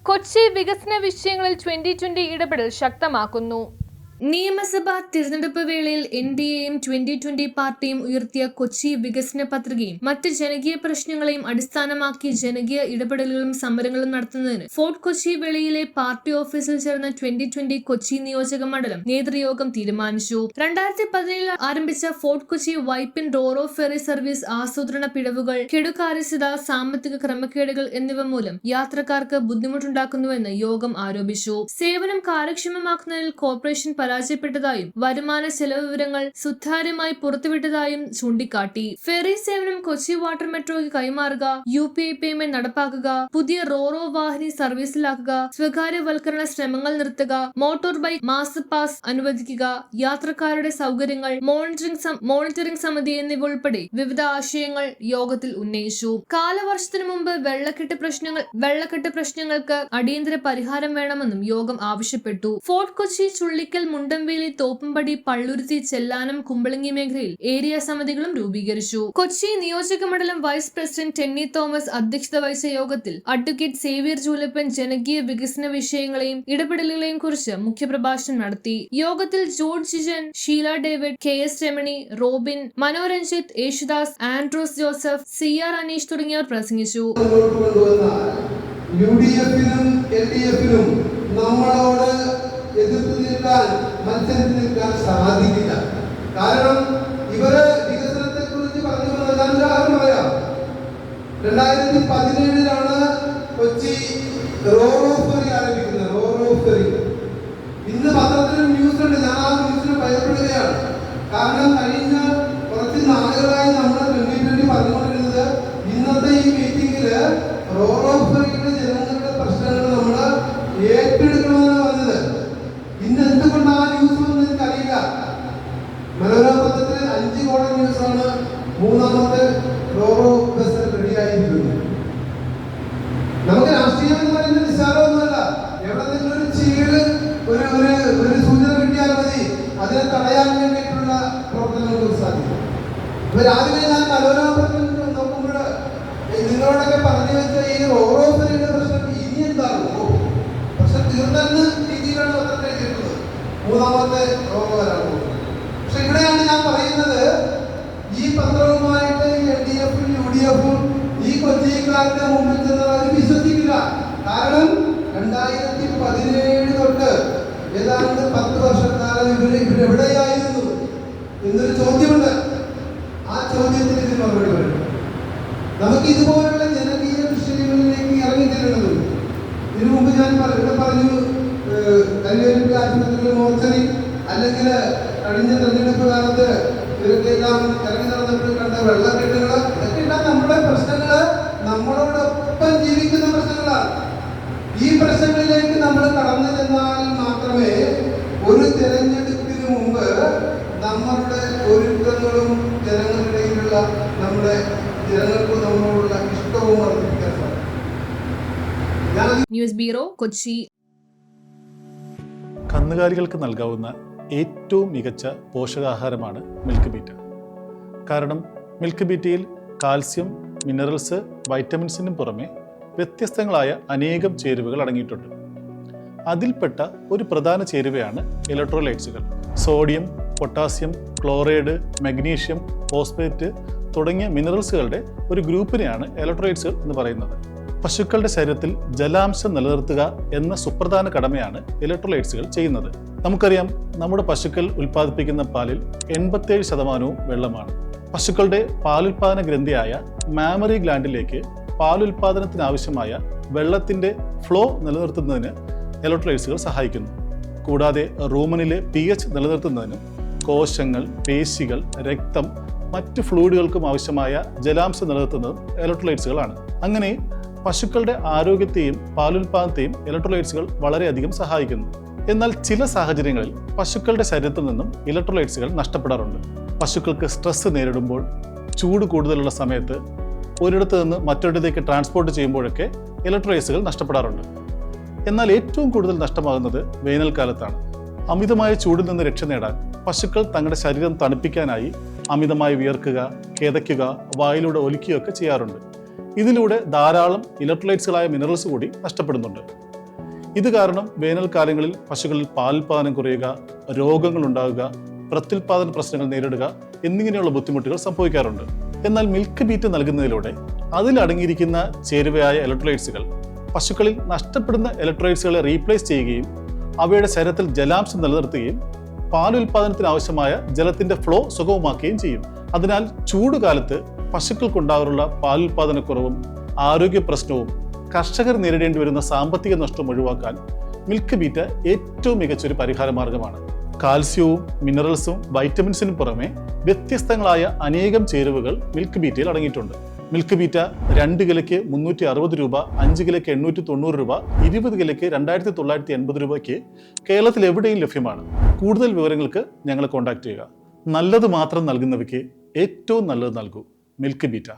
കൊച്ചി വികസന വിഷയങ്ങളിൽ 2020 ഇടപെടൽ ശക്തമാക്കുന്നു. നിയമസഭാ തിരഞ്ഞെടുപ്പ് വേളയിൽ NDAയും 2020 പാർട്ടിയും ഉയർത്തിയ കൊച്ചി വികസന പത്രികയും മറ്റ് ജനകീയ പ്രശ്നങ്ങളെയും അടിസ്ഥാനമാക്കി ജനകീയ ഇടപെടലുകളും സമരങ്ങളും നടത്തുന്നതിന് ഫോർട്ട് കൊച്ചി വെളിയിലെ പാർട്ടി ഓഫീസിൽ ചേർന്ന 2020 കൊച്ചി നിയോജക മണ്ഡലം നേതൃയോഗം തീരുമാനിച്ചു. 2017 ആരംഭിച്ച fort Kochi Vypin roro ferry service ആസൂത്രണ പിഴവുകൾ, കെടുകാര്യസ്ഥത, സാമ്പത്തിക ക്രമക്കേടുകൾ എന്നിവ മൂലം യാത്രക്കാർക്ക് ബുദ്ധിമുട്ടുണ്ടാക്കുന്നുവെന്ന് യോഗം ആരോപിച്ചു. സേവനം കാര്യക്ഷമമാക്കുന്നതിൽ കോർപ്പറേഷൻ പരാജയപ്പെട്ടതായും വരുമാന ചെലവ് വിവരങ്ങൾ സുതാര്യമായി പുറത്തുവിട്ടതായും ചൂണ്ടിക്കാട്ടി. ഫെറി സേവനം കൊച്ചി വാട്ടർ മെട്രോയ്ക്ക് കൈമാറുക, UPI പേയ്മെന്റ് നടപ്പാക്കുക, പുതിയ റോറോ വാഹിനി സർവീസിലാക്കുക, സ്വകാര്യവൽക്കരണ ശ്രമങ്ങൾ നിർത്തുക, മോട്ടോർ ബൈക്ക് മാസ പാസ് അനുവദിക്കുക, യാത്രക്കാരുടെ സൗകര്യങ്ങൾ മോണിറ്ററിംഗ് സമിതി എന്നിവ ഉൾപ്പെടെ വിവിധ ആശയങ്ങൾ യോഗത്തിൽ ഉന്നയിച്ചു. കാലവർഷത്തിനു മുമ്പ് വെള്ളക്കെട്ട് പ്രശ്നങ്ങൾക്ക് അടിയന്തര പരിഹാരം വേണമെന്നും യോഗം ആവശ്യപ്പെട്ടു. ഫോർട്ട് കൊച്ചി, ചുള്ളിക്കൽ, മുണ്ടംവേലി, തോപ്പുംപടി, പള്ളുരുത്തി, ചെല്ലാനം, കുമ്പളങ്ങി മേഖലയിൽ ഏരിയ സമിതികളും രൂപീകരിച്ചു. കൊച്ചി നിയോജക മണ്ഡലം വൈസ് പ്രസിഡന്റ് ടെന്നി തോമസ് അധ്യക്ഷത വഹിച്ച യോഗത്തിൽ അഡ്വക്കേറ്റ് സേവ്യർ ജൂലപ്പൻ ജനകീയ വികസന വിഷയങ്ങളെയും ഇടപെടലുകളെയും കുറിച്ച് മുഖ്യപ്രഭാഷണം നടത്തി. യോഗത്തിൽ George Jijan, Sheela David, KS Ramani, Robin, Manoranjith, Yesudas, Andros Joseph, CR Aneesh തുടങ്ങിയവർ പ്രസംഗിച്ചു. നമ്മളോട് എതിർത്ത് നിൽക്കാൻ, മത്സരിച്ച് നിൽക്കാൻ സാധിക്കില്ല. കാരണം ഇവര് വികസനത്തെ കുറിച്ച് പറഞ്ഞു പറയാം. 2017 കൊച്ചി റോറോ ഫെറി ആരംഭിക്കുന്നത്. റോറോ ഫെറി ഇന്ന് പത്രത്തിലും ന്യൂസ് ഉണ്ട്. ഞാൻ ആ ന്യൂസിന് ഭയപ്പെടുകയാണ്. കാരണം കഴിഞ്ഞ കുറച്ച് നാളുകളായി നമ്മൾ 2020 പറഞ്ഞുകൊണ്ടിരുന്നത് ഇന്നത്തെ ഈ മീറ്റിംഗില് റോറോ ഫെറിയുടെ ജനങ്ങളുടെ പ്രശ്നങ്ങൾ നമ്മൾ ഏറ്റെടുക്കണമെന്നാണ് പറഞ്ഞത്. ഇന്ന് എന്തുകൊണ്ട് ആ ന്യൂസ് ഒന്നും എനിക്കറിയില്ല. മനോരമ പത്രത്തിൽ 5 കോടി ന്യൂസാണ് 3ാമത്തെ റോറോ ബസ് റെഡിയായിരിക്കുന്നത്. നമുക്ക് രാഷ്ട്രീയം എന്ന് പറയുന്നത് നിസ്സാരമൊന്നുമല്ല. എവിടെന്നെങ്കിലും ഒരു ചീട് ഒരു സൂചന കിട്ടിയാൽ മതി അതിനെ തടയാൻ വേണ്ടിയിട്ടുള്ള പ്രവർത്തനങ്ങൾക്ക് സാധിക്കും. ഇപ്പൊ രാവിലെ ഞാൻ മനോരമ പത്രത്തിൽ നോക്കുമ്പോൾ നിങ്ങളോടൊക്കെ പറഞ്ഞു വെച്ച ഈ റോറോ ഫെറിയുടെ പ്രശ്നം ഇനി എന്താണോ പ്രശ്നം തീർന്നെന്ന് രീതിയിലാണ് പത്രത്തിൽ എഴുതിയിട്ടുള്ളത്. 3ാമത്തെ റോറോ വരാൻ പോകുന്നത്. പക്ഷെ ഇവിടെയാണ് ഞാൻ പറയുന്നത്, ഈ പത്രവുമായിട്ട് LDFും UDFും ഈ കൊച്ചിക്കാരുടെ മുമ്പിൽ ചെന്ന് അവർ വിശ്വസിക്കില്ല. കാരണം 2017 തൊട്ട് ഏതാണ്ട് 10 വർഷക്കാലം ഇവരെവിടെയായിരുന്നു എന്നൊരു ചോദ്യമുണ്ട്. ആ ചോദ്യത്തിന് ഇതിന് മറുപടി പറയണം. നമുക്ക് ഇതുപോലുള്ള ജനകീയ വിഷയങ്ങളിലേക്ക് ഇറങ്ങിച്ചെല്ലുന്നതുണ്ട്. ഇതിനു മുമ്പ് ഞാൻ ഇവിടെ പറഞ്ഞു കല്യാണ ആശുപത്രിയിലെ മോർച്ചറി, അല്ലെങ്കിൽ കഴിഞ്ഞ തെരഞ്ഞെടുപ്പ് കാലത്ത് ഇവരൊക്കെല്ലാം ഇറങ്ങി നടന്നപ്പോൾ കണ്ട വെള്ളക്കെട്ടുകൾ, ഇതൊക്കെ നമ്മുടെ പ്രശ്നങ്ങള്, നമ്മളോടൊപ്പം ജീവിക്കുന്ന പ്രശ്നങ്ങളാണ്. ഈ പ്രശ്നങ്ങളിലേക്ക് നമ്മൾ കടന്നു ചെന്നാൽ മാത്രമേ ഒരു തെരഞ്ഞെടുപ്പിന് മുമ്പ് നമ്മളുടെ ഒരുക്കങ്ങളും ജനങ്ങളുടെയിലുള്ള നമ്മുടെ ജനങ്ങൾക്ക് നമ്മളോടുള്ള ഇഷ്ടവും വർദ്ധിപ്പിക്കാൻ സാധിക്കും. News bureau, Kochi. കന്നുകാലികൾക്ക് നൽകാവുന്ന ഏറ്റവും മികച്ച പോഷകാഹാരമാണ് മിൽക്ക് ബീറ്റ. കാരണം മിൽക്ക് ബീറ്റയിൽ കാൽസ്യം, മിനറൽസ്, വൈറ്റമിൻസിനും പുറമെ വ്യത്യസ്തങ്ങളായ അനേകം ചേരുവകൾ അടങ്ങിയിട്ടുണ്ട്. അതിൽപ്പെട്ട ഒരു പ്രധാന ചേരുവയാണ് ഇലക്ട്രോലൈറ്റ്സുകൾ. Sodium, potassium, chloride, magnesium, phosphate തുടങ്ങിയ മിനറൽസുകളുടെ ഒരു ഗ്രൂപ്പിനെയാണ് ഇലക്ട്രോലൈറ്റ്സുകൾ എന്ന് പറയുന്നത്. പശുക്കളുടെ ശരീരത്തിൽ ജലാംശം നിലനിർത്തുക എന്ന സുപ്രധാന കടമയാണ് ഇലക്ട്രോലൈറ്റ്സുകൾ ചെയ്യുന്നത്. നമുക്കറിയാം, നമ്മുടെ പശുക്കൾ ഉൽപ്പാദിപ്പിക്കുന്ന പാലിൽ 87% വെള്ളമാണ്. പശുക്കളുടെ പാലുൽപാദന ഗ്രന്ഥിയായ മാമറി ഗ്ലാൻഡിലേക്ക് പാലുൽപാദനത്തിനാവശ്യമായ വെള്ളത്തിൻ്റെ ഫ്ലോ നിലനിർത്തുന്നതിന് ഇലക്ട്രോലൈറ്റ്സുകൾ സഹായിക്കുന്നു. കൂടാതെ റൂമനിലെ pH നിലനിർത്തുന്നതിനും കോശങ്ങൾ, പേശികൾ, രക്തം, മറ്റ് ഫ്ലൂയിഡുകൾക്കും ആവശ്യമായ ജലാംശം നിലനിർത്തുന്നതും ഇലക്ട്രോലൈറ്റ്സുകളാണ്. അങ്ങനെ പശുക്കളുടെ ആരോഗ്യത്തെയും പാലുൽപാദനത്തെയും ഇലക്ട്രോലൈറ്റ്സുകൾ വളരെയധികം സഹായിക്കുന്നു. എന്നാൽ ചില സാഹചര്യങ്ങളിൽ പശുക്കളുടെ ശരീരത്തിൽ നിന്നും ഇലക്ട്രോലൈറ്റ്സുകൾ നഷ്ടപ്പെടാറുണ്ട്. പശുക്കൾക്ക് സ്ട്രെസ് നേരിടുമ്പോൾ, ചൂട് കൂടുതലുള്ള സമയത്ത്, ഒരിടത്ത് നിന്ന് മറ്റൊരിടത്തേക്ക് ട്രാൻസ്പോർട്ട് ചെയ്യുമ്പോഴൊക്കെ ഇലക്ട്രോലൈറ്റ്സുകൾ നഷ്ടപ്പെടാറുണ്ട്. എന്നാൽ ഏറ്റവും കൂടുതൽ നഷ്ടമാകുന്നത് വേനൽക്കാലത്താണ്. അമിതമായ ചൂടിൽ നിന്ന് രക്ഷ നേടാൻ പശുക്കൾ തങ്ങളുടെ ശരീരം തണുപ്പിക്കാനായി അമിതമായി വിയർക്കുക, കിതയ്ക്കുക, വായിലൂടെ ഒലിക്കുകയൊക്കെ ചെയ്യാറുണ്ട്. ഇതിലൂടെ ധാരാളം ഇലക്ട്രോലൈറ്റ്സുകളായ മിനറൽസ് കൂടി നഷ്ടപ്പെടുന്നുണ്ട്. ഇത് കാരണം വേനൽക്കാലങ്ങളിൽ പശുക്കളിൽ പാലുൽപാദനം കുറയുക, രോഗങ്ങൾ ഉണ്ടാകുക, പ്രത്യുൽപാദന പ്രശ്നങ്ങൾ നേരിടുക എന്നിങ്ങനെയുള്ള ബുദ്ധിമുട്ടുകൾ സംഭവിക്കാറുണ്ട്. എന്നാൽ മിൽക്ക് ബീറ്റ് നൽകുന്നതിലൂടെ അതിലടങ്ങിയിരിക്കുന്ന ചേരുവയായ ഇലക്ട്രോലൈറ്റ്സുകൾ പശുക്കളിൽ നഷ്ടപ്പെടുന്ന ഇലക്ട്രോലൈറ്റ്സുകളെ റീപ്ലേസ് ചെയ്യുകയും അവയുടെ ശരീരത്തിൽ ജലാംശം നിലനിർത്തുകയും പാലുൽപാദനത്തിന് ആവശ്യമായ ജലത്തിന്റെ ഫ്ലോ സുഗമമാക്കുകയും ചെയ്യും. അതിനാൽ ചൂടുകാലത്ത് പശുക്കൾക്കുണ്ടാകാറുള്ള പാലുൽപാദനക്കുറവും ആരോഗ്യ പ്രശ്നവും കർഷകർ നേരിടേണ്ടി വരുന്ന സാമ്പത്തിക നഷ്ടം ഒഴിവാക്കാൻ മിൽക്ക് ബീറ്റ ഏറ്റവും മികച്ചൊരു പരിഹാര മാർഗമാണ്. കാൽസ്യവും മിനറൽസും വൈറ്റമിൻസിനും പുറമെ വ്യത്യസ്തങ്ങളായ അനേകം ചേരുവകൾ മിൽക്ക് ബീറ്റയിൽ അടങ്ങിയിട്ടുണ്ട്. മിൽക്ക് ബീറ്റ 2 കിലോയ്ക്ക് 360 രൂപ, 5 കിലോയ്ക്ക് 890 രൂപ, 20 കിലോയ്ക്ക് 2980 രൂപയ്ക്ക് കേരളത്തിൽ എവിടെയും ലഭ്യമാണ്. കൂടുതൽ വിവരങ്ങൾക്ക് ഞങ്ങളെ കോൺടാക്ട് ചെയ്യുക. നല്ലത് മാത്രം നൽകുന്നവയ്ക്ക് ഏറ്റവും നല്ലത് നൽകൂ. Milk beta.